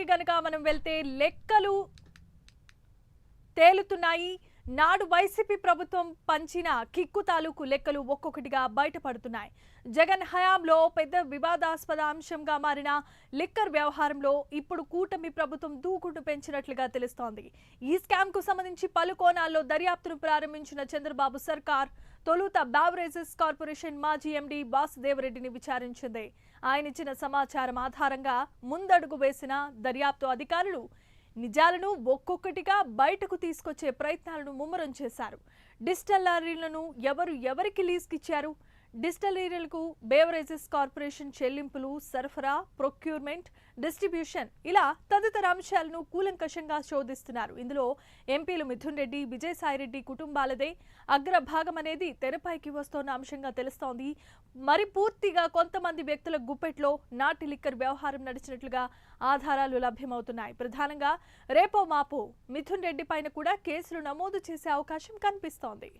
వివరాల్లోకి గనక మనం వెళ్తే లెక్కలు తేలుతున్నాయి. నాడు వైసీపీ ప్రభుత్వం పంచిన కిక్కు తాలూకు లెక్కలు ఒక్కొక్కటిగా బయటపడుతున్నాయి. జగన్ హయాంలో పెద్ద వివాదాస్పద అంశంగా మారిన లిక్కర్ వ్యవహారంలో ఇప్పుడు కూటమి ప్రభుత్వం దూకుడు పెంచినట్లుగా తెలుస్తోంది. ఈ స్కామ్ కు సంబంధించి పలు కోణాల్లో దర్యాప్తును ప్రారంభించిన చంద్రబాబు సర్కార్ తొలుత బెవరేజెస్ కార్పొరేషన్ మాజీ ఎండీ వాసుదేవరెడ్డిని విచారించింది. ఆయన ఇచ్చిన సమాచారం ఆధారంగా ముందడుగు వేసిన దర్యాప్తు అధికారులు నిజాలను ఒక్కొక్కటిగా బయటకు తీసుకొచ్చే ప్రయత్నాలను ముమ్మరం చేశారు. డిస్టిలరీలను ఎవరికి లీజుకిచ్చారు, డిస్టిలరీలకు బెవరేజెస్ కార్పొరేషన్ చెల్లింపులు, సరఫరా, ప్రొక్యూర్మెంట్, డిస్ట్రిబ్యూషన్ ఇలా తదితర అంశాలను కూలంకషంగా శోధిస్తున్నారు. ఇందులో ఎంపీలు మిథున్ రెడ్డి, విజయసాయిరెడ్డి కుటుంబాలదే అగ్రభాగం అనేది తెరపైకి వస్తోన్న అంశంగా తెలుస్తోంది. మరి పూర్తిగా కొంతమంది వ్యక్తుల గుప్పెట్లో నాటి లిక్కర్ వ్యవహారం నడిచినట్లుగా ఆధారాలు లభ్యమవుతున్నాయి. ప్రధానంగా రేపో మాపో మిథున్ రెడ్డి పైన కూడా కేసులు నమోదు చేసే అవకాశం కనిపిస్తోంది.